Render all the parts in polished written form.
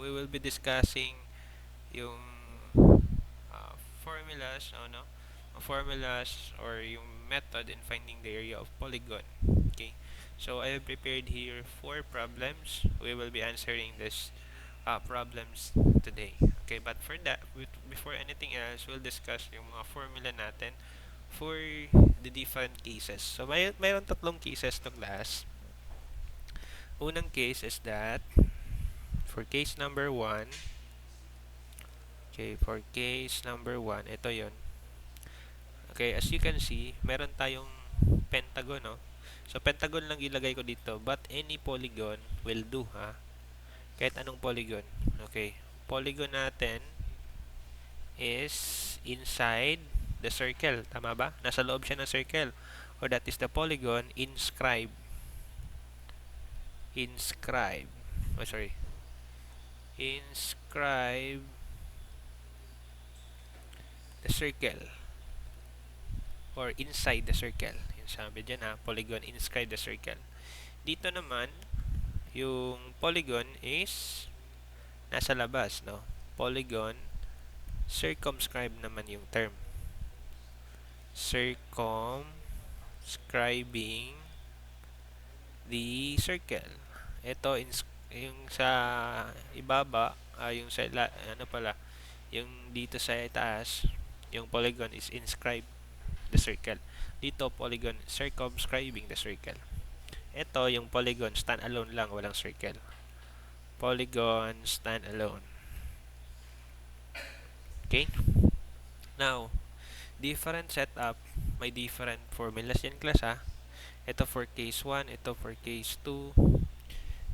we will be discussing yung formulas, formulas or yung method in finding the area of polygon. Okay, so I have prepared here 4 problems. We will be answering this problems today. Okay, but for that, before anything else, we'll discuss yung mga formula natin for the different cases. So mayroon tatlong cases to class. Unang case is that for case number 1, okay, for case number 1, ito yon. Okay, as you can see, meron tayong pentagon, no? So, pentagon lang ilagay ko dito, but any polygon will do, ha? Kahit anong polygon. Okay, polygon natin is inside the circle. Tama ba? Nasa loob siya ng circle. Or that is the polygon inscribe. Inscribe. Oh, sorry. Inscribe the circle. Or inside the circle. Yung sabi dyan, ha? Polygon inscribe the circle. Dito naman, yung polygon is nasa labas, no? Polygon circumscribe naman yung term. Circumscribing the circle. Ito yung sa ibaba, yung sa yung dito sa itaas, yung polygon is inscribe the circle. Dito polygon circumscribing the circle. Ito yung polygon stand alone lang, walang circle. Polygon stand alone. Okay? Now, different setup, may different formulas yan class, ha. Ito for case 1, ito for case 2,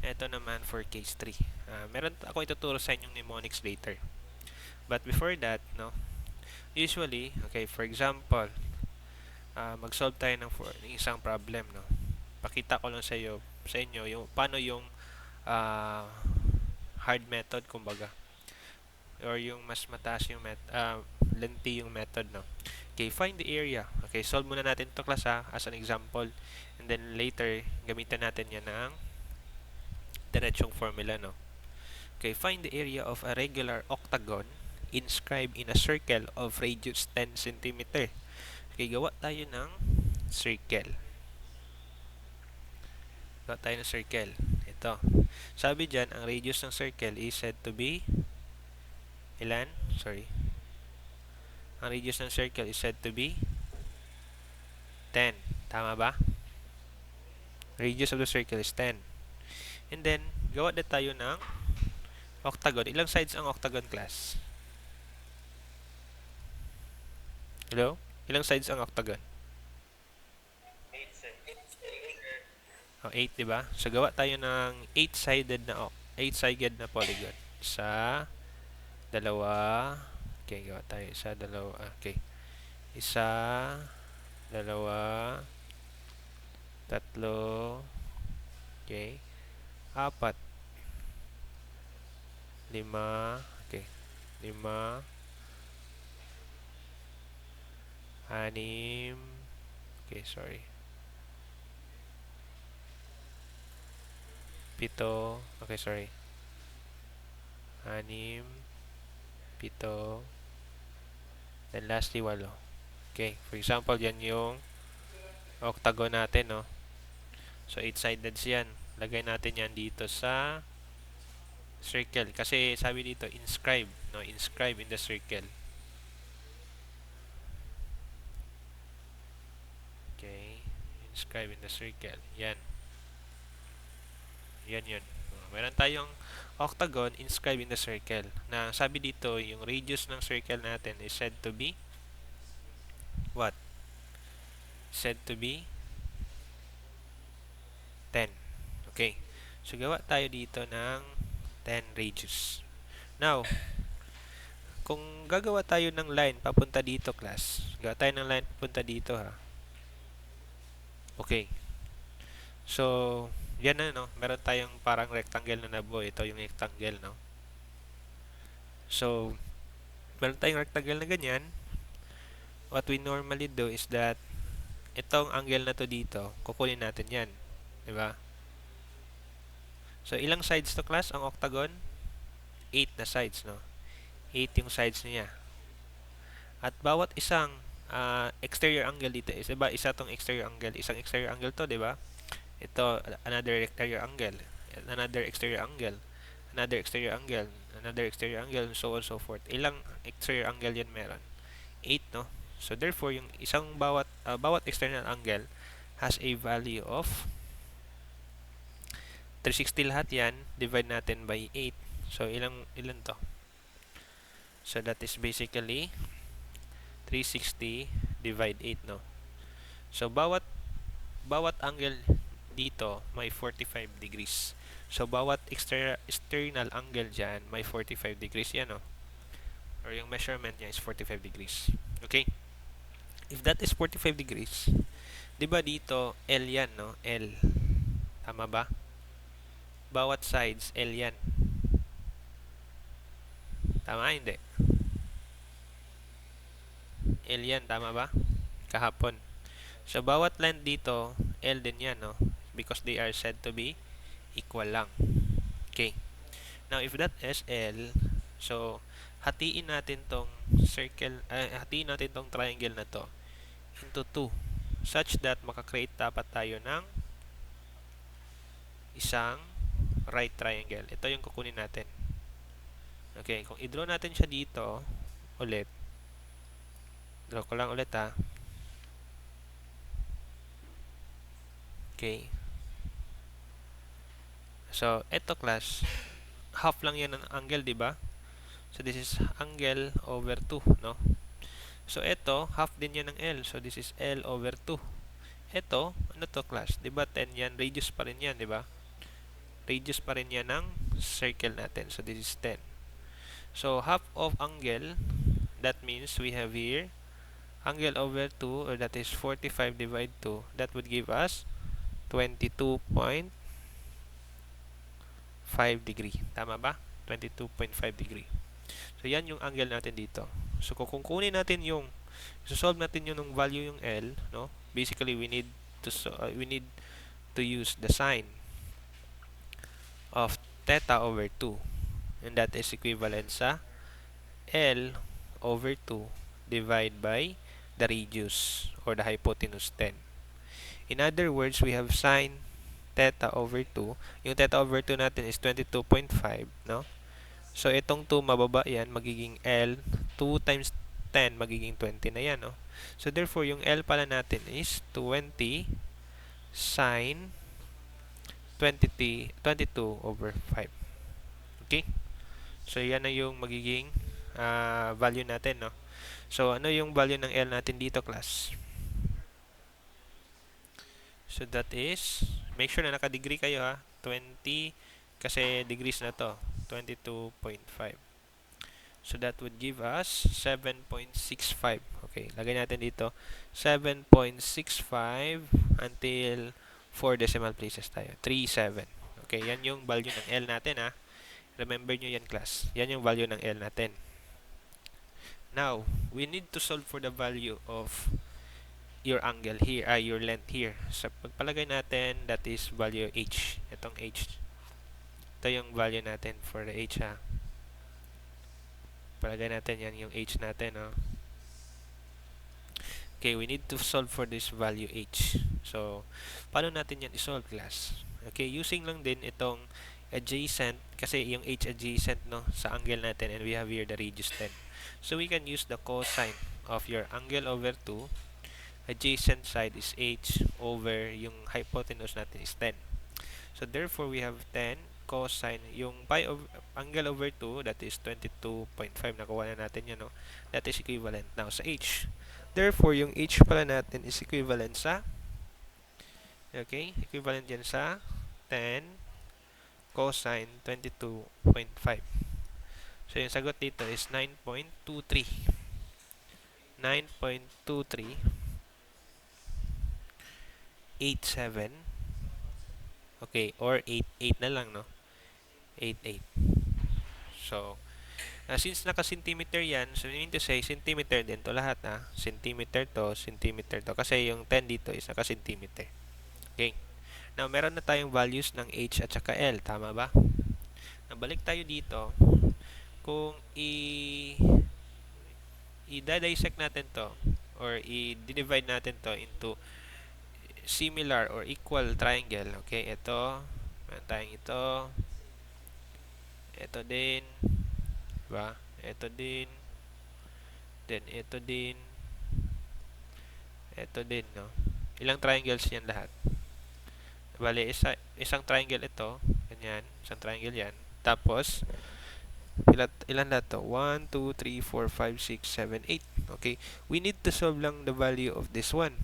ito naman for case 3. Meron ako ituturo sa inyong mnemonics later. But before that, no, usually, okay, for example, mag-solve tayo ng isang problem, no. Pakita ko lang sa inyo yung paano yung hard method, kumbaga, or yung mas mataas yung lengthy yung method, no. Okay, find the area. Okay, solve muna natin ito class, ha, as an example, and then later gamitan natin yan ng diretsong formula, no. Okay, find the area of a regular octagon inscribed in a circle of radius 10 cm. Okay, gawa tayo ng circle. Gawa tayo ng circle. Ito. Sabi dyan, ang radius ng circle is said to be ilan? Sorry. Ang radius ng circle is said to be 10. Tama ba? Radius of the circle is 10. And then, gawa na tayo ng octagon. Ilang sides ang octagon class? Hello? Ilang sides ang octagon? 8, di ba? So, gawa tayo ng 8-sided na polygon. Isa, dalawa, okay, gawa tayo. Isa, dalawa, okay. Isa, dalawa, tatlo, okay, 4, 5, okay, 5, 6, okay, sorry, 7, okay, sorry, 6, 7, then lastly 8. Okay, for example, yan yung octagon natin, no? So, 8-sided yan. Lagay natin yan dito sa circle. Kasi sabi dito, inscribe, no? Inscribe in the circle. Okay, inscribe in the circle. Yan. Yan yun. Meron tayong octagon inscribed in the circle. Na sabi dito, yung radius ng circle natin is said to be what? Said to be 10. Okay. So, gawa tayo dito ng 10 radius. Now, kung gagawa tayo ng line papunta dito, class. Gawa tayo ng line papunta dito, ha. Okay. So, yan na, no? Meron tayong parang rectangle na nabuo. Ito yung rectangle, no? So, meron tayong rectangle na ganyan. What we normally do is that itong angle na to dito, kukunin natin yan. Diba? So, ilang sides to class ang octagon? 8 na sides, no? 8 yung sides niya. At bawat isang exterior angle dito is, diba, isa tong exterior angle, isang exterior angle to, diba? Ito, another exterior angle, another exterior angle, another exterior angle, another exterior angle, and so on so forth. Ilang exterior angle yan meron? 8, no? So therefore, yung isang bawat external angle has a value of 360 lahat yan, divide natin by 8. So ilan to? So that is basically 360 divide 8, no? So bawat angle dito may 45 degrees. So bawat external angle diyan may 45 degrees yan, no? Or yung measurement niya is 45 degrees. Okay? If that is 45 degrees, 'di ba dito L yan, no? L. Tama ba? Bawat sides L yan. Tama, hindi? L yan, tama ba? Kahapon. So bawat line dito L din yan, no? Because they are said to be equal lang. Okay. Now if that is L, so hatiin natin tong hatiin natin tong triangle na to into 2 such that makakreate dapat tayo ng isang right triangle. Ito yung kukunin natin. Okay, kung i-draw natin siya dito ulit, draw ko lang ulit, ha. Okay. So, ito class, half lang yan ng angle, di ba? So, this is angle over 2, no? So, ito, half din yan ng L. So, this is L over 2. Ito, ano to class? Di ba 10 yan? Radius pa rin yan, di ba? Radius pa rin yan ng circle natin. So, this is 10. So, half of angle, that means we have here angle over 2, or that is 45 divide 2. That would give us 22.5 degree. Tama ba? 22.5 degree. So, yan yung angle natin dito. So, kung kukunin natin yung, solve natin yung value yung L, no? Basically, we need to use the sine of theta over 2. And that is equivalent sa L over 2 divide by the radius or the hypotenuse 10. In other words, we have sine theta over 2. Yung theta over 2 natin is 22.5, no? So, itong 2 mababa yan, magiging L. 2 times 10, magiging 20 na yan, no? So, therefore, yung L pala natin is 20 sine 22 over 5. Okay? So, yan na yung magiging value natin, no? So, ano yung value ng L natin dito, class? So, that is, make sure na naka-degree kayo, ha? 20, kasi degrees na to. 22.5. So, that would give us 7.65. Okay, lagay natin dito 7.65 until 4 decimal places tayo. 37. Okay, yan yung value ng L natin, ha. Remember nyo yan, class. Yan yung value ng L natin. Now, we need to solve for the value of your angle here, your length here. So, pagpalagay natin, that is value H. Itong H. Ito yung value natin for the H, ha. Palagay natin yan yung H natin, no? Okay, we need to solve for this value H. So, paano natin yan isolve, class? Okay, using lang din itong adjacent, kasi yung H adjacent, no, sa angle natin, and we have here the radius 10. So, we can use the cosine of your angle over 2. Adjacent side is H over yung hypotenuse natin is 10. So, therefore, we have 10 cosine, yung pi of angle over 2, that is 22.5, nakuha na natin yun, no? That is equivalent now sa H. Therefore, yung H pala natin is equivalent sa, okay, equivalent yan sa 10 cosine 22.5. So, yung sagot dito is 9.23. 9.23 87. Okay, or 8 na lang, no? 88. So, since naka-centimeter yan, so you mean to say, centimeter din to lahat, ha? Centimeter to, centimeter to. Kasi yung 10 dito is naka-centimeter. Okay. Now, meron na tayong values ng H at saka L. Tama ba? Nabalik tayo dito. kung i-dissect natin to or i-divide natin to into similar or equal triangle. Okay, meron tayong ito din, diba? Ito din, then ito din, no? Ilang triangles yan lahat? Bale, isang triangle ito, ganyan, isang triangle yan. Tapos, ilan lahat to? 1, 2, 3, 4, 5, 6, 7, 8. Okay, we need to solve lang the value of this one.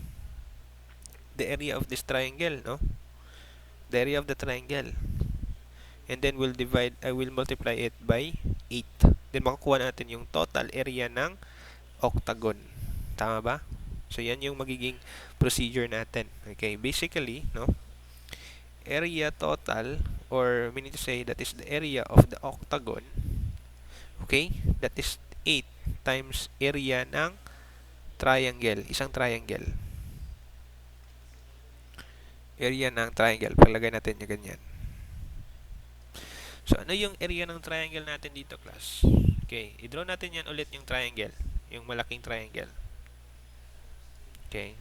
The area of this triangle, no? The area of the triangle. And then I will multiply it by 8. Then makukuha natin yung total area ng octagon. Tama ba? So yan yung magiging procedure natin. Okay, basically, no? Area total, or meaning to say that is the area of the octagon. Okay? That is 8 times area ng triangle, isang triangle. Area ng triangle, paglagay natin yung ganyan. So, ano yung area ng triangle natin dito, class? Okay, i-draw natin yan ulit yung triangle. Yung malaking triangle. Okay.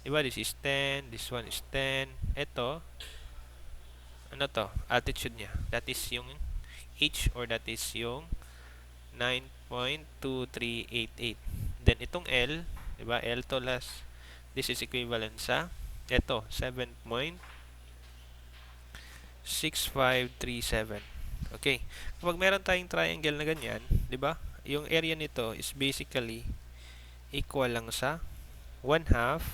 Diba, this is 10, this one is 10. Ito, ano to? Altitude niya. That is yung H, or that is yung 9.2388. Then, itong L, diba, L to last. This is equivalent sa, ito, 7.6537. Okay. Kapag meron tayong triangle na ganyan, di ba? Yung area nito is basically equal lang sa 1/2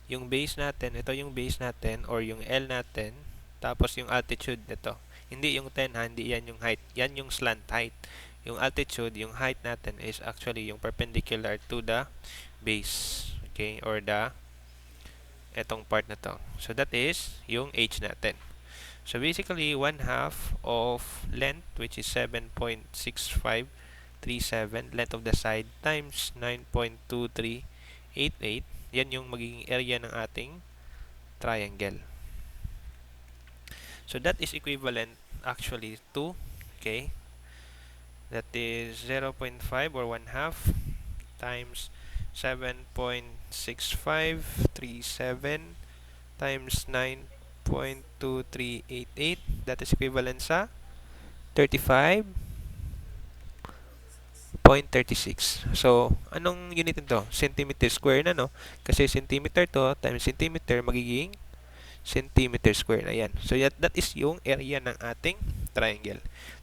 yung base natin, ito yung base natin or yung L natin, tapos yung altitude nito. Hindi yung 10 ha, hindi yan yung height. Yan yung slant height. Yung altitude, yung height natin is actually yung perpendicular to the base. Okay? Or etong part na to. So that is yung H natin. So basically, 1/2 of length, which is 7.6537, length of the side, times 9.2388. Yan yung magiging area ng ating triangle. So that is equivalent actually to, okay, that is 0.5 or 1/2 times 7.6537 times 9.2388. That is equivalent sa 35.36. So, anong unit nito? Centimeter square na, no? Kasi centimeter to times centimeter magiging centimeter square na yan. So, that is yung area ng ating triangle.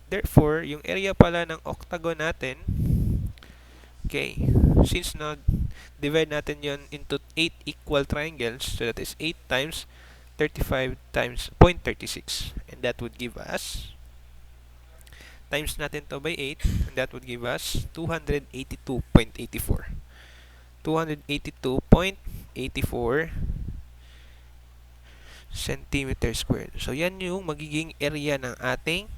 Therefore, yung area pala ng octagon natin, okay, since divide natin yon into 8 equal triangles, so that is 8 times 35 times 0.36. And that would give us, times natin to by 8, and that would give us 282.84. 282.84 centimeter squared. So, yan yung magiging area ng ating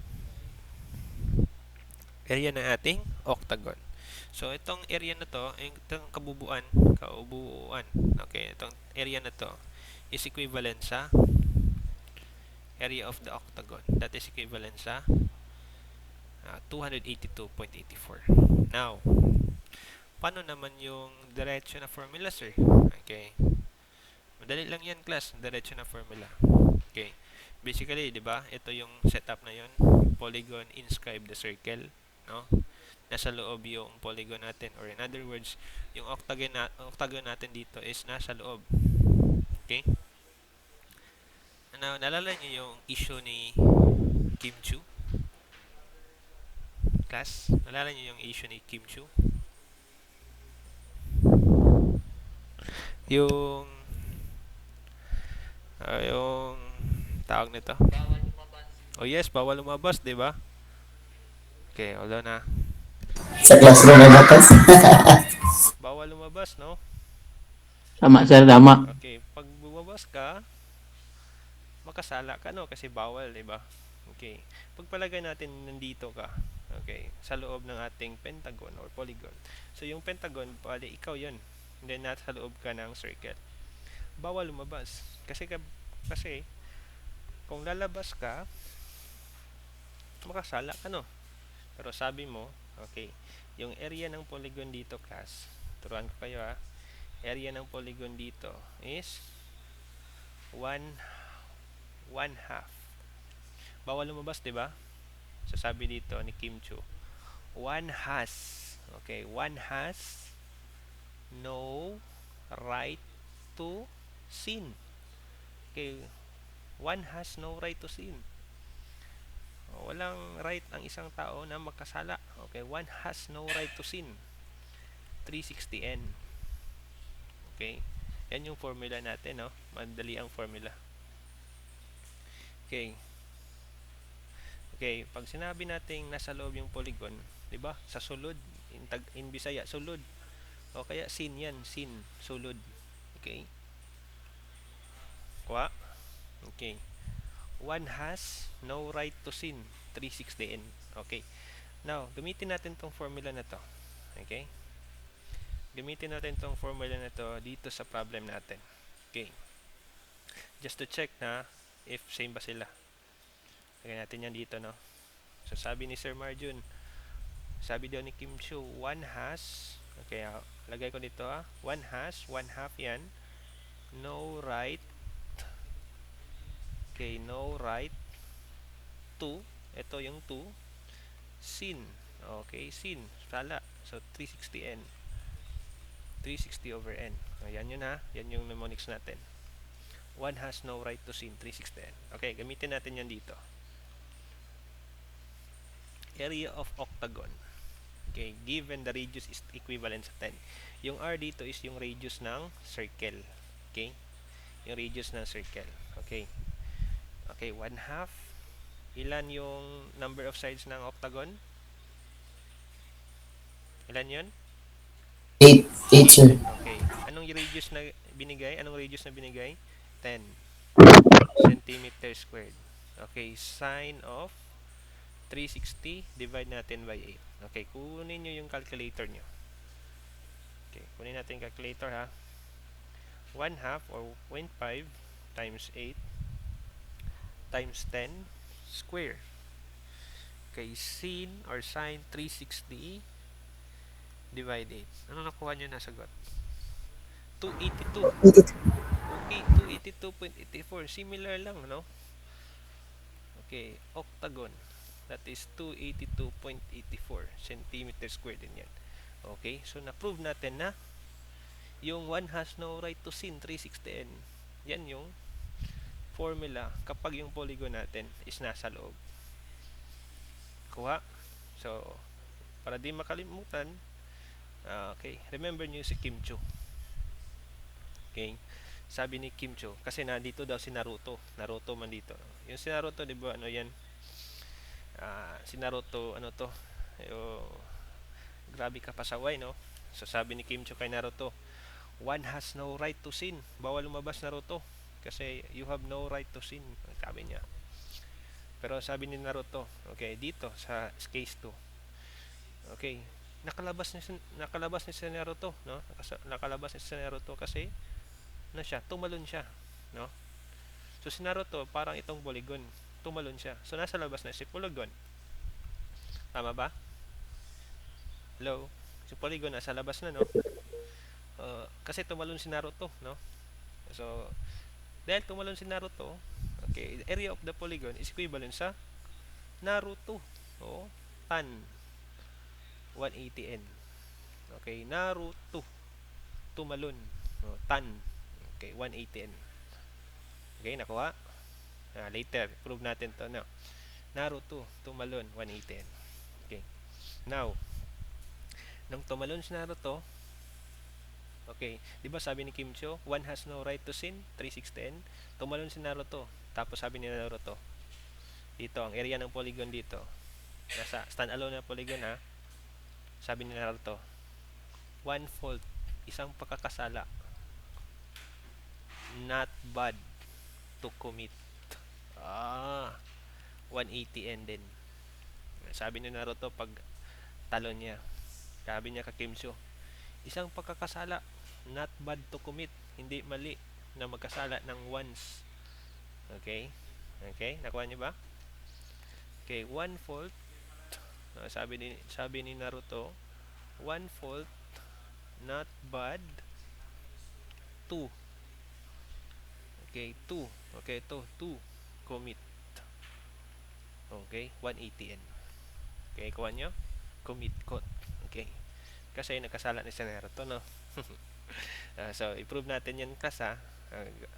octagon. So, itong area na to, itong kaubuan, okay, itong area na to is equivalent sa area of the octagon. That is equivalent sa 282.84. Now, paano naman yung diretso na formula, sir? Okay. Madali lang yan, class. Diretso na formula. Okay. Basically, di ba? Ito yung setup na yon. Polygon, inscribe the circle. No? Nasa loob yung polygon natin. Or in other words, yung octagon natin dito is nasa loob. Okay? Now, naalala niyo yung issue ni Kim Chu? Class, naalala niyo yung issue ni Kim Chu? Yung tawag nito. Oh yes, bawal lumabas, 'di ba? Okay, hold on na. Sa classroom ay batas. Bawal lumabas, no? Tama sir, tama. Okay, pag bumabas ka, makasala ka, no? Kasi bawal, 'di ba? Okay. Pagpalagay natin nandito ka. Okay, sa loob ng ating pentagon or polygon. So yung pentagon, pwede ikaw 'yon. And then nasa loob ka ng circle. bawal lumabas. Kasi kung lalabas ka, makasala ka, no? Pero sabi mo, okay, yung area ng polygon dito, class, turuan ko kayo, ha. Area ng polygon dito is 1/2. Bawal lumabas, 'di ba? So sabi dito ni Kim Chu, one has, okay, one has no right to sin. Okay, one has no right to sin. Walang right ang isang tao na magkasala. Okay, one has no right to sin. 360N. Okay, yan yung formula natin, no? Madali ang formula. Okay. Okay, pag sinabi nating nasa loob yung polygon, 'di ba? Sa sulod, in Bisaya, sulod. O kaya sin yan, sin, sulod. Okay? Kuha? Okay. One has no right to sin. 360N. Okay. Now, gamitin natin tong formula na to. Okay? Gamitin natin tong formula na to dito sa problem natin. Okay. Just to check na if same ba sila. Lagyan natin yan dito, no? So, sabi ni Sir Marjun, sabi daw ni Kim Chu, one has, okay, lagay ko dito, one has, one half yan, no right, okay, no right to, ito yung to, sin, okay, sin, sala, so 360N, 360 over N, yan yun, ha, yan yung mnemonics natin. One has no right to sin, 360N. Okay, gamitin natin yan dito. Area of octagon. Okay, given the radius is equivalent sa 10. Yung R dito is yung radius ng circle. Okay? Yung radius ng circle. Okay. Okay, 1/2. Ilan yung number of sides ng octagon? Ilan yun? 8 sir. Okay. Anong radius na binigay? 10 centimeter squared. Okay, sine of 360 divide natin by 8. Okay, kunin nyo yung calculator nyo. Okay, kunin natin yung calculator, ha. 1/2 or 0.5 times 8 times 10 square. Okay, sin or sine 360 divide 8. Ano nakuha nyo na sagot? 282. Okay, 282.84. Similar lang, no? Okay, octagon. That is 282.84 centimeter squared din yan. Okay, so na-prove natin na yung one has no right to sin, 360N. Yan yung formula kapag yung polygon natin is nasa loob. Kuha. So, para di makalimutan, okay, remember nyo si Kim Chu. Okay, sabi ni Kim Chu, kasi nandito daw si Naruto. Naruto man dito. Yung si Naruto, di ba, ano yan? Si Naruto, ano to? Yung, grabe ka pasaway, no? So, sabi ni Kim Chu kay Naruto, one has no right to sin. Bawal lumabas, Naruto. Kasi you have no right to sin. Sabi niya. Pero sabi ni Naruto, okay, dito sa case 2. Okay, nakalabas ni si Naruto, no? Nakalabas ni si Naruto kasi na siya, tumalon siya, no? So si Naruto parang itong polygon, tumalon siya. So nasa labas na si polygon. Tama ba? Hello? Si polygon nasa labas na, no? Kasi tumalon si Naruto, no? So dahil tumalon si Naruto, okay, the area of the polygon is equivalent sa Naruto. O, tan 180N. Okay, Naruto tumalon. O, tan. Okay, 180N. Okay, nakuha? Later, prove natin to, no? Naruto tumalon 180N. Okay. Now, nung tumalon si Naruto, okay, di ba sabi ni Kim Cho, one has no right to sin, 360N. Tumalon si Naruto. Tapos sabi ni Naruto, dito, ang area ng polygon dito, nasa stand-alone na polygon, ha. Sabi ni Naruto, one fault, isang pagkakasala, not bad to commit. 180N din. Sabi ni Naruto pag talon niya. Sabi niya kay Kim Cho, isang pagkakasala, not bad to commit, hindi mali na magkasala ng ones. Okay? Okay? Nakuha niyo ba? Okay, one fault. Sabi ni Naruto, one fault, not bad. Two. Okay, two. Okay, two. Commit. Okay, 180N. Okay, kuha nyo? Commit code. Okay. Kasi nagkasala ni si Naruto, no? So, i-prove natin yan class ha.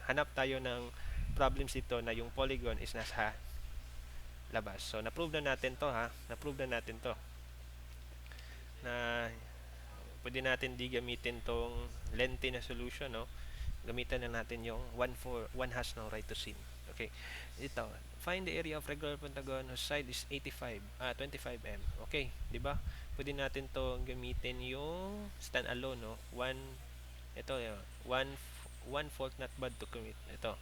Hanap tayo ng problems dito na yung polygon is nasa labas. So, na-prove na natin to ha. Na-prove na natin to. Na pwede natin di gamitin tong lengthy na solution, no? Gamitan na natin yung 1 has no right to sin. Okay. Ito, find the area of regular pentagon whose side is 25 m. Okay, di ba? Pwede natin to gamitin yung stand alone, no? Ito, one fault not bad to commit. Ito,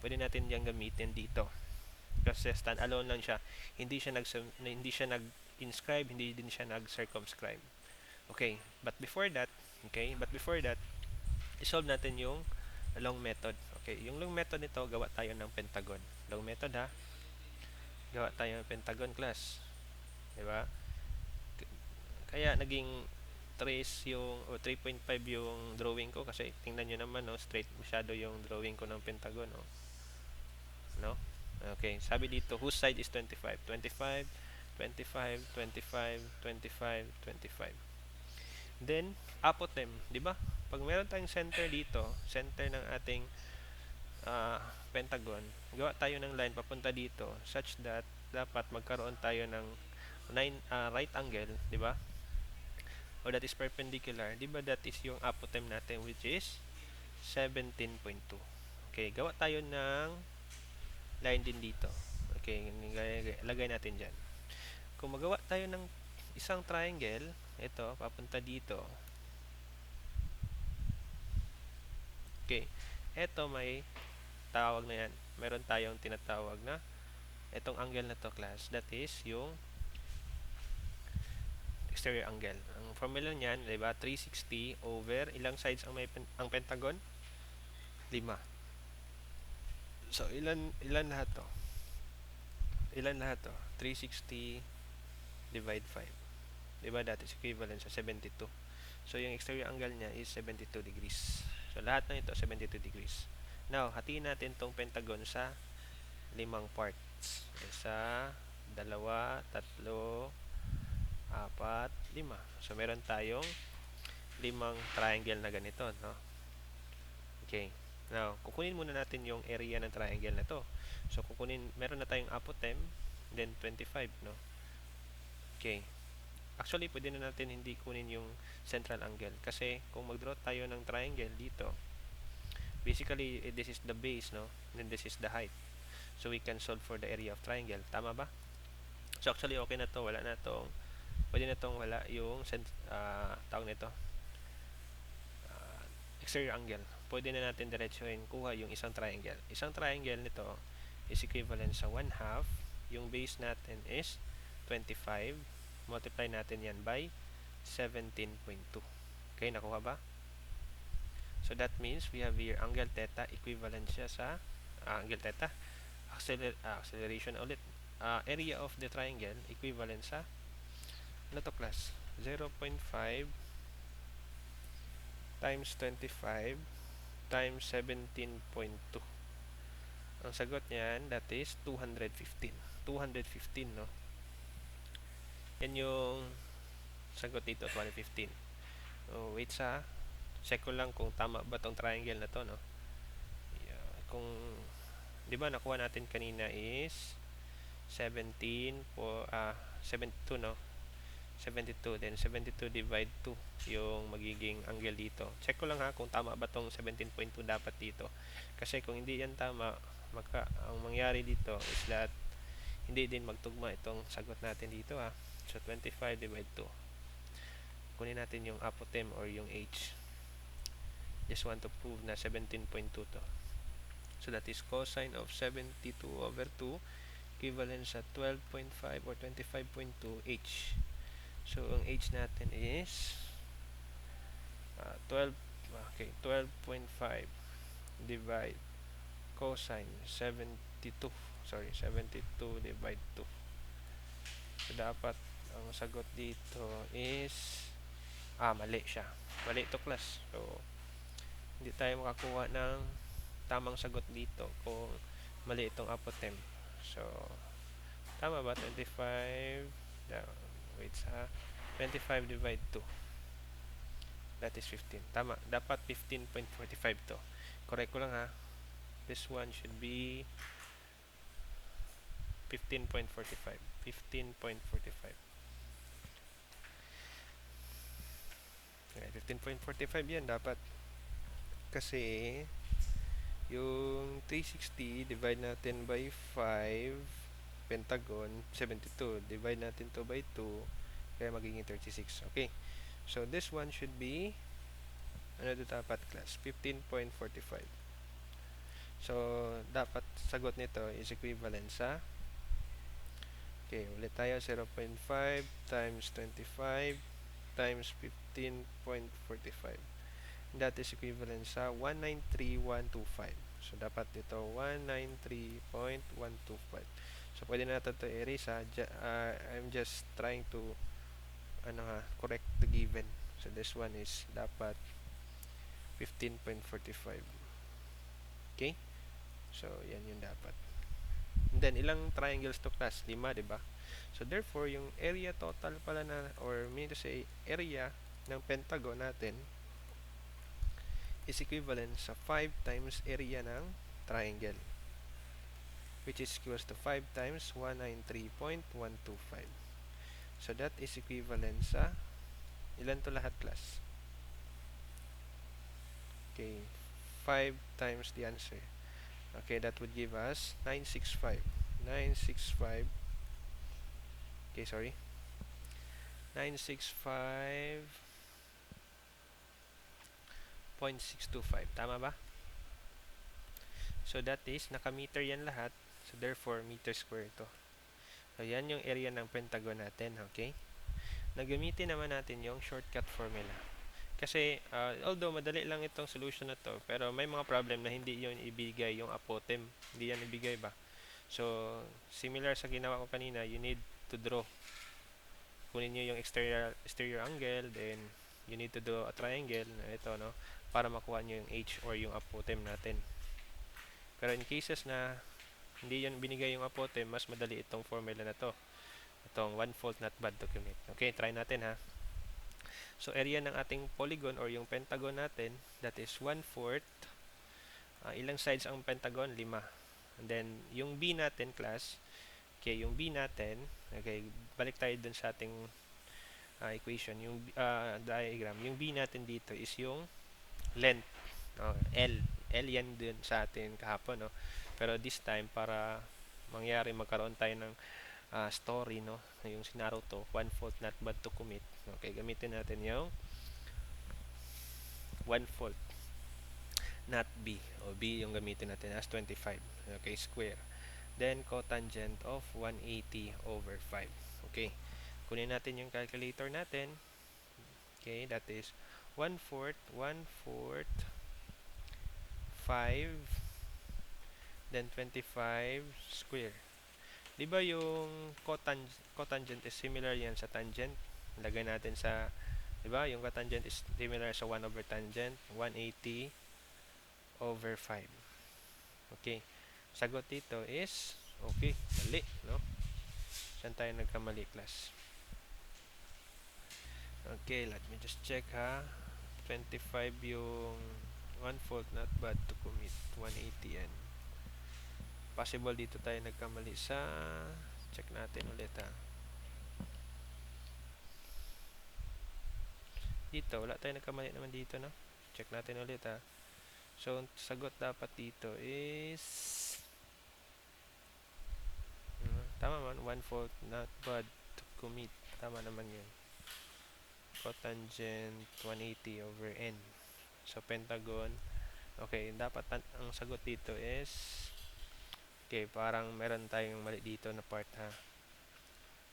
pwede natin yang gamitin dito. Kasi stand alone lang siya. Hindi siya nag-inscribe, hindi din siya nag-circumscribe. Okay, but before that, isolve natin yung long method. Okay, yung long method nito, gawa tayo ng pentagon. Long method ha. Gawa tayo ng pentagon class. 'Di ba? Kaya naging 3.5 yung drawing ko kasi tingnan niyo naman no, straight masyado yung drawing ko ng pentagon no. No? Okay, sabi dito whose side is 25? 25, 25, 25, 25, 25. Then apotem, 'di ba? Pag meron tayong center dito, center ng ating pentagon, gawa tayo ng line papunta dito such that dapat magkaroon tayo ng right angle, di ba? Or that is perpendicular, di ba? That is yung apotem natin which is 17.2. Okay, gawa tayo ng line din dito. Okay, lagay natin dyan. Kung magawa tayo ng isang triangle, ito, papunta dito. Okay, ito may tawag na yan. Meron tayong tinatawag na itong angle na to class, that is yung exterior angle. Ang formula niyan, 'di ba? 360 over ilang sides ang pentagon? 5. So ilan lahat to? Ilan lahat to? 360 divide 5. 'Di ba? That is equivalent sa 72. So yung exterior angle niya is 72 degrees. So lahat ng ito 72 degrees. Now, hatiin natin tong pentagon sa 5 parts. 1, 2, 3, 4, 5. So meron tayong 5 triangle na ganito, no? Okay. Now, kukunin muna natin yung area ng triangle na to. So meron na tayong apotem, then 25, no? Okay. Actually, pwede na natin hindi kunin yung central angle kasi kung mag-draw tayo ng triangle dito, basically this is the base, no? And then this is the height. So we can solve for the area of triangle. Tama ba? So actually okay na to, pwede na tong wala yung tawag nito exterior angle. Pwede na natin diretsuhin kuha yung isang triangle. Isang triangle nito is equivalent sa 1/2. Yung base natin is 25. Multiply natin yan by 17.2. Okay, nakuha ba? So that means we have here angle theta equivalent siya sa angle theta acceleration ulit. Area of the triangle equivalent sa ano to class? 0.5 times 25 times 17.2. Ang sagot niyan, that is 215. 215, no? Yan yung sagot dito, 215. Wait check ko lang kung tama ba tong triangle na to, no? Kung, di ba, nakuha natin kanina is 72, no? 72, then 72 divide 2 yung magiging angle dito. Check ko lang ha kung tama ba tong 17.2 dapat dito. Kasi kung hindi yan tama, ang mangyari dito is that hindi din magtugma itong sagot natin dito ha. So 25 divide 2. Kunin natin yung apotem or yung h. Just want to prove na 17.2 to. So that is cosine of 72 over 2 equivalent sa 12.5 or 25.2 h. So ang h natin is 12.5 divide cosine 72. Sorry, 72 divide 2. So, dapat ang sagot dito is mali siya. Mali to, class. So, hindi tayo makakuha ng tamang sagot dito kung mali itong apotem. So, tama ba? 25 wait sa 25 divide 2. That is 15. Tama. Dapat 15.45 to. Correct ko lang, ha. This one should be 15.45. 15.45. Okay, 15.45 yan dapat. Kasi yung 360 divide natin by 5 pentagon 72, divide natin to by 2, kaya magiging 36. Okay, so this one should be ano ito dapat, class? 15.45. So dapat sagot nito is equivalent sa, okay, ulit tayo, 0.5 times 25 times 15.45. That is equivalent sa 193.125. So, dapat dito 193.125. So, pwede na natin ito erase, ha. I'm just trying to correct the given. So, this one is dapat 15.45. Okay? So, yan yung dapat. And then, ilang triangles to, class? 5, diba? So, therefore, yung area total pala na, or mean to say, area ng pentagon natin is equivalent sa 5 times area ng triangle, which is equals to 5 times 193.125. So that is equivalent sa, ilan to lahat, class? Okay, 5 times the answer. Okay, that would give us 965. 965. Okay, sorry. 965.625. Tama ba? So that is, naka-meter yan lahat. So therefore, meter square ito. So yan yung area ng pentagon natin, okay? Nagamitin naman natin yung shortcut formula. Kasi, although madali lang itong solution na to, pero may mga problem na hindi yun ibigay yung apotem. Hindi yan ibigay ba? So, similar sa ginawa ko kanina, you need to draw. Kunin nyo yung exterior angle, then you need to draw a triangle na ito, no? Para makuha nyo yung H or yung apotem natin. Pero in cases na hindi yan binigay yung apotem, mas madali itong formula na to. Itong one fault not bad to commit. Okay, try natin, ha. So, area ng ating polygon or yung pentagon natin, that is 1/4. Ilang sides ang pentagon? 5. And then, yung B natin, class, okay, yung B natin, okay, balik tayo dun sa ating equation, yung diagram. Yung B natin dito is yung length, L. L yan dun sa atin kahapon, no? Pero this time, para mangyari, magkaroon tayo ng story, no? Yung si Naruto, one fault not bad to commit. Okay, gamitin natin yung one fault not B. O B yung gamitin natin as 25. Okay, square. Then, cotangent of 180 over 5. Okay, kunin natin yung calculator natin. Okay, that is 1/4, 5, then 25 square. Diba yung cotangent is similar yan sa tangent? Lagay natin sa, diba, yung cotangent is similar sa 1 over tangent, 180 over 5. Okay, sagot dito is, okay, mali, no? Saan tayo nagkamali, class? Okay, let me just check, ha. 25 yung one fault not bad to commit, 180 yan. Possible dito tayo nagkamali sa, check natin ulit, ha. Dito, wala tayo nagkamali naman dito, no? Check natin ulit, ha. So, sagot dapat dito is, tama man, one fault not bad to commit. Tama naman yun. Cotangent 180 over n. So, pentagon. Okay, dapat ang sagot dito is, okay, parang meron tayong mali dito na part, ha.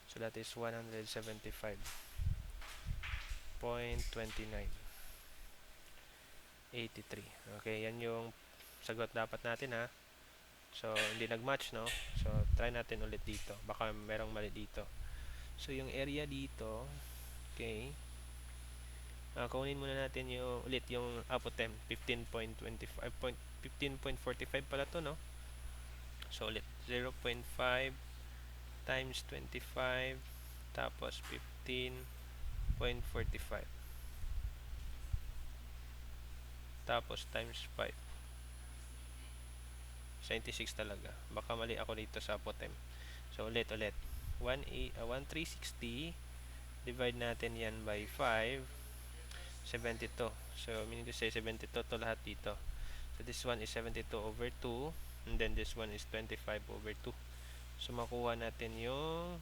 So, that is 175.29. 83. Okay, yan yung sagot dapat natin ha. So, hindi nag-match, no? So, try natin ulit dito. Baka merong mali dito. So, yung area dito, okay, kunin muna natin yung ulit yung apotem 15.25 15.45 pala to, no? So ulit 0.5 times 25 tapos 15.45 tapos times 5 96 talaga, baka mali ako dito sa apotem. So ulit 1360 divide natin yan by 5 72. So meaning to say 72 to lahat dito. So this one is 72 over 2 and then this one is 25 over 2. So makuha natin yung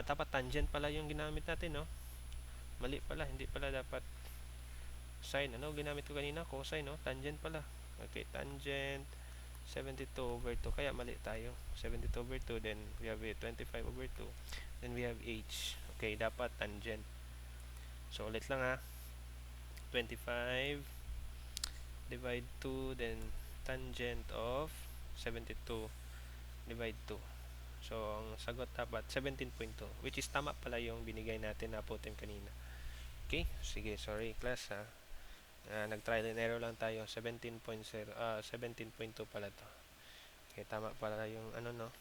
dapat tangent pala yung ginamit natin, no? Mali pala, hindi pala dapat sine. Ano ginamit ko kanina? Cosine, no? Tangent pala. Okay, tangent 72 over 2. Kaya mali tayo. 72 over 2, then we have 25 over 2. Then we have h. Okay, dapat tangent. So ulit lang ha. 25 divide 2, then tangent of 72 divide 2. So, ang sagot dapat 17.2, which is tama pala yung binigay natin na apotem kanina. Okay? Sige, sorry class ha. Nag-trial and error lang tayo. 17.2 pala to. Okay, tama pala yung ano, no,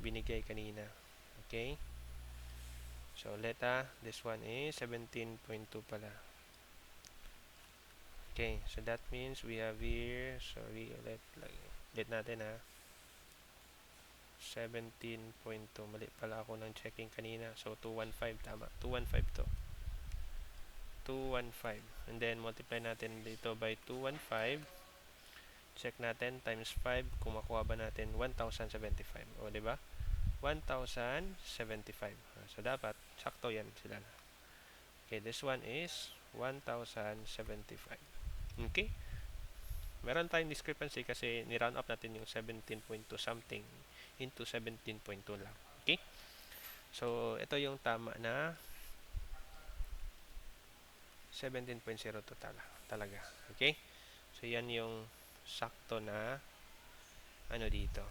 binigay kanina. Okay? So, ulit ha. This one is 17.2 pala. Okay, so that means we have here, sorry, ulit natin ha. 17.2. Mali pala ako ng checking kanina. So, 215. Tama. 215 to. 215. And then, multiply natin dito by 215. Check natin. Times 5. Kung makuha ba natin 1,075. O, diba? 1,075. So, dapat, sakto yan sila. Okay, this one is 1,075. Okay? Meron tayong discrepancy kasi ni-round up natin yung 17.2 something into 17.2 lang. Okay? So, ito yung tama na 17.0 to talaga. Okay? So, yan yung sakto na ano dito.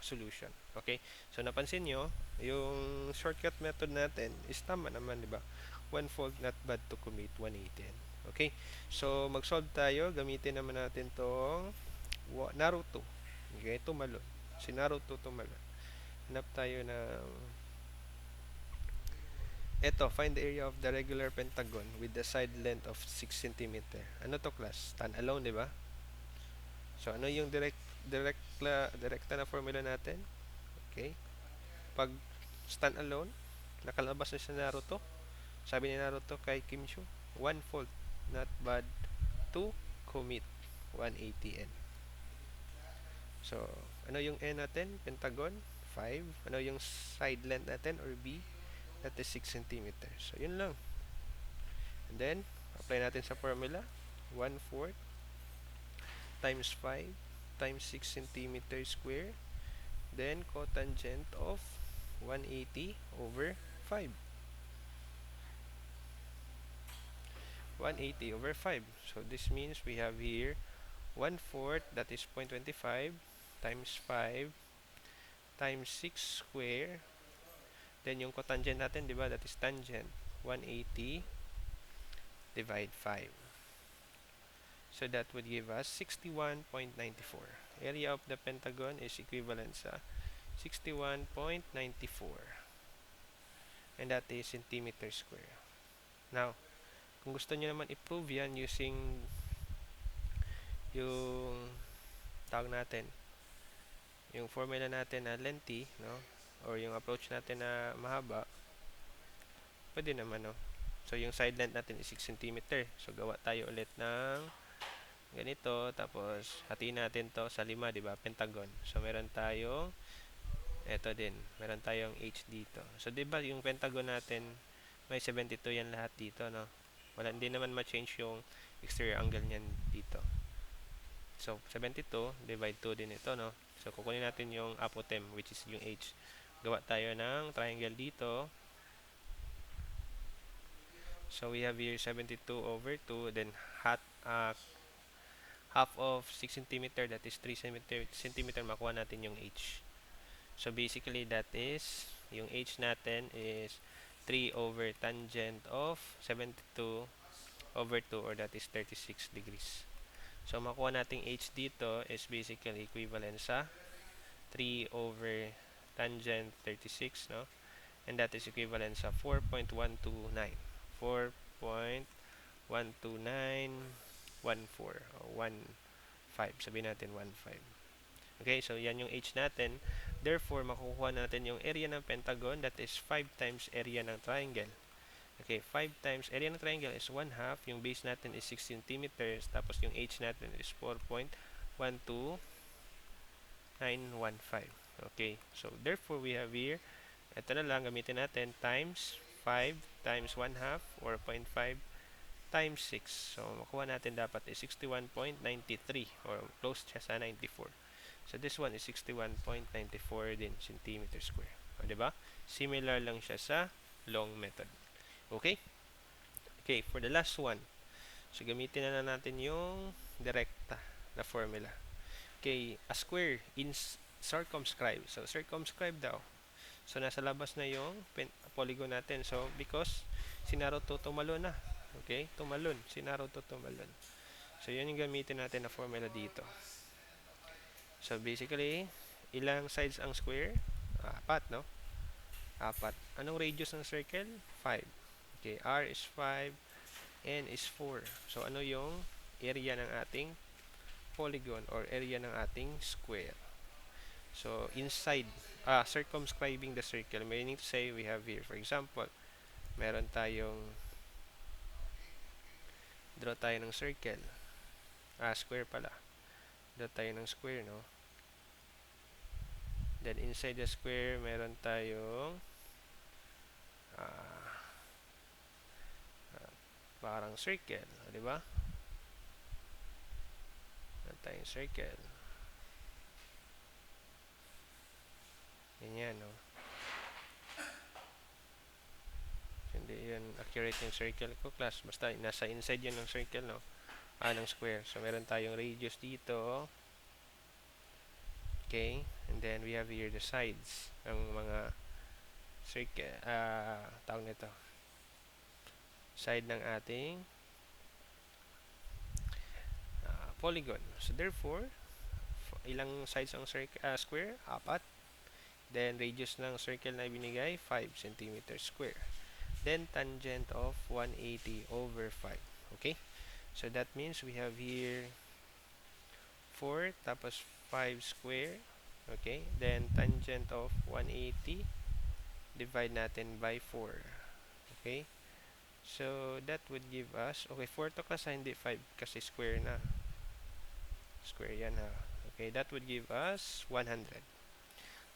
Solution. Okay? So, napansin nyo, yung shortcut method natin is tama naman, di ba? One fault not bad to commit 180. Okay? So, mag-solve tayo. Gamitin naman natin tong Naruto. Okay? Tumalon. Si Naruto tumalon. Hanap tayo ng eto, find the area of the regular pentagon with the side length of 6 cm. Ano to class? Stand alone, di ba? So, ano yung direkta na formula natin? Okay. Pag stand alone, nakalabas na si Naruto. Sabi ni Naruto kay Kimchu, one fault, not bad to commit 180 n. So, ano yung n natin? Pentagon, 5. Ano yung side length natin or b? That is 6 cm. So, yun lang. And then, apply natin sa formula. 1/4 times 5 times 6 cm square. Then, cotangent of 180 over 5. 180 over 5. So, this means we have here 1/4, that is 0.25 times 5 times 6 square. Then, yung cotangent natin, di ba? That is tangent. 180 divide 5. So, that would give us 61.94. Area of the pentagon is equivalent sa 61.94. And that is centimeter square. Now, kung gusto nyo naman i-prove yan using yung tawag natin, yung formula natin na lengthy, no? Or yung approach natin na mahaba, pwede naman, no? So, yung side length natin is 6 cm. So, gawa tayo ulit ng ganito. Tapos, hatiin natin to sa 5, di ba? Pentagon. So, meron tayong eto din. Meron tayong h dito. So, di ba yung pentagon natin, may 72 yan lahat dito, no? Wala, hindi naman ma-change yung exterior angle niyan dito. So, 72 divide 2 din ito, no? So, kukunin natin yung apotem, which is yung h. Gawa tayo ng triangle dito. So we have here 72 over 2, then hat, half of 6 centimeter, that is 3 centimeter, makuha natin yung h. So basically that is, yung h natin is 3 over tangent of 72 over 2, or that is 36 degrees. So makuha nating h dito is basically equivalent sa 3 over tangent 36, no? And that is equivalent sa 4.129. 4.12914 o 1.5. Sabihin natin 1.5. Okay, so yan yung h natin. Therefore, makukuha natin yung area ng pentagon, that is 5 times area ng triangle. Okay, 5 times area ng triangle is 1/2. Yung base natin is 6 centimeters. Tapos yung h natin is 4.12915. Okay, so therefore we have here, ito na lang, gamitin natin, times 5 times 1/2 or 0.5 times 6. So, makuha natin dapat is 61.93 or close siya sa 94. So, this one is 61.94 din centimeter square. O, diba? Similar lang siya sa long method. Okay? Okay, for the last one. So, gamitin na natin yung direkta na formula. Okay, a square in circumscribe. So, circumscribe daw. So, nasa labas na yung polygon natin. So, because si Naruto tumalon na. Okay, tumalon. Si Naruto tumalon. So, yun yung gamitin natin na formula dito. So, basically, ilang sides ang square? Apat, no? Apat. Anong radius ng circle? 5. Okay, R is 5, N is 4. So, ano yung area ng ating polygon or area ng ating square? So, inside, circumscribing the circle, meaning to say, we have here, for example, meron tayong, draw tayo ng circle. Square pala. Draw tayo ng square, no? Then, inside the square, meron tayong, parang circle, di ba? Meron tayong circle. Ganyan, no? Hindi yun accurate yung circle ko, class. Basta nasa inside yun ng circle, no? Ng square. So, meron tayong radius dito. Okay? And then, we have here the sides ng mga circle. Tawag nito. Side ng ating polygon. So, therefore, ilang sides ang square? Apat. Then, radius ng circle na ibinigay, 5 cm square. Then, tangent of 180 over 5. Okay? So, that means we have here 4 tapos 5 square. Okay? Then, tangent of 180 divide natin by 4. Okay? So, that would give us, okay, 4 to class, hindi 5 kasi square na. Square yan, ha. Okay, that would give us 100.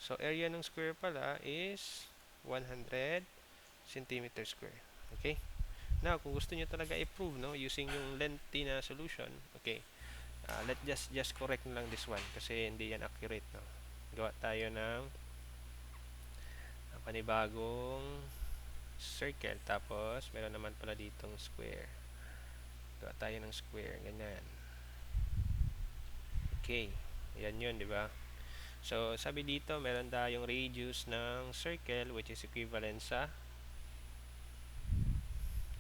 So, area ng square pala is 100 centimeter square. Okay? Now, kung gusto nyo talaga i-prove, no, using yung lengthy na solution, okay, let's just correct na lang this one kasi hindi yan accurate, no. Gawa tayo ng panibagong circle, tapos meron naman pala ditong square. Gawa tayo ng square, ganyan. Okay, yan yun, di ba? So, sabi dito, meron tayong radius ng circle which is equivalent sa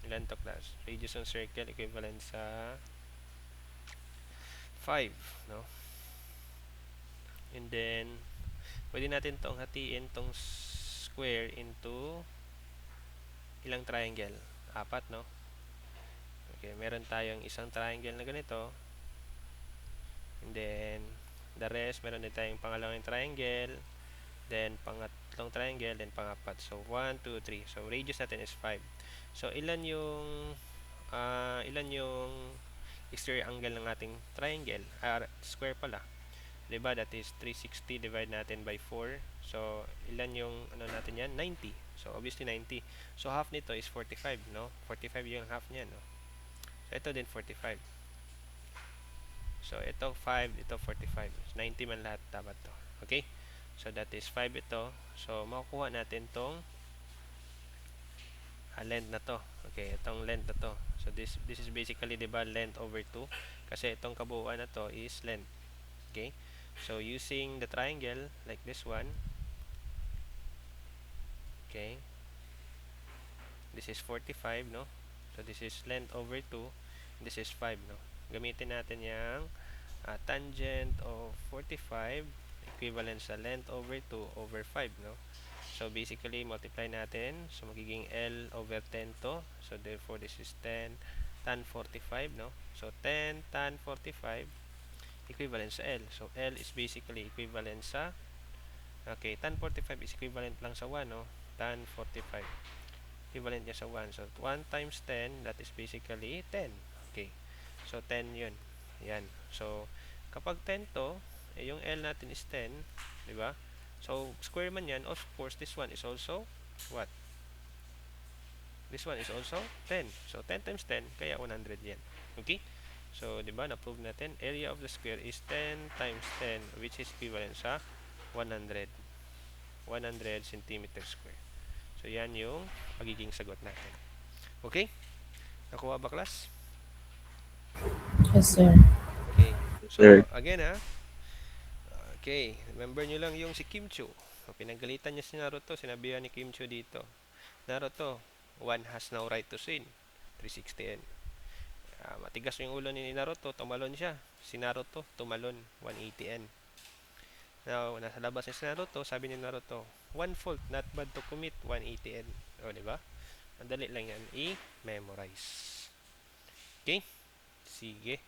ilan to, class? Radius ng circle equivalent sa 5, no? And then, pwede natin tong hatiin tong square into ilang triangle? 4, no? Okay, meron tayong isang triangle na ganito. And then, the rest, meron din tayong pangalawang triangle, then pangatlong triangle, then pangapat. So, 1, 2, 3. So, radius natin is 5. So, ilan yung exterior angle ng ating triangle? Square pala. Diba? That is 360 divide natin by 4. So, ilan yung natin yan? 90. So, obviously 90. So, half nito is 45, no? 45 yung half niya, no? So, ito din 45. So, ito 5, ito 45. 90 man lahat dapat to. Okay? So, that is 5 ito. So, makukuha natin tong length na to. Okay, itong length na to. So this is basically, 'di ba, length over 2 kasi itong kabuuan na to is length. Okay? So using the triangle like this one, okay? This is 45, no? So this is length over 2, this is 5, no? Gamitin natin yung tangent of 45 equivalent sa length over 2 over 5, no? So basically multiply natin, so magiging L over 10 to, so therefore this is 10 tan 45, no? So 10 tan 45 equivalent sa L, so L is basically equivalent sa, okay, tan 45 is equivalent lang sa 1, no? Tan 45 equivalent niya sa 1, so 1 times 10, that is basically 10. Okay, so 10 yun, yan. So kapag 10 to, yung L natin is 10, di ba? So square man yan, of course this one is also what? This one is also 10. So 10 times 10, kaya 100 yan. Okay? So, di ba, na-prove natin, area of the square is 10 times 10, which is equivalent sa 100. 100 centimeter square. So, yan yung magiging sagot natin. Okay? Nakuha ba, class? Yes, sir. Okay. So, again, ha? Okay. Remember nyo lang yung si Kim Chu. So, pinagalitan niya si Naruto. Sinabihan ni Kim Chu dito, Naruto, one has no right to sin. 360N. Matigas yung ulo ni Naruto, tumalon siya. Si Naruto, tumalon, 180N. Now, nasa labas ni si Naruto, sabi ni Naruto, one fault, not bad to commit, 180N. O, diba? Ang dali lang yan, i-memorize. Okay? Sige.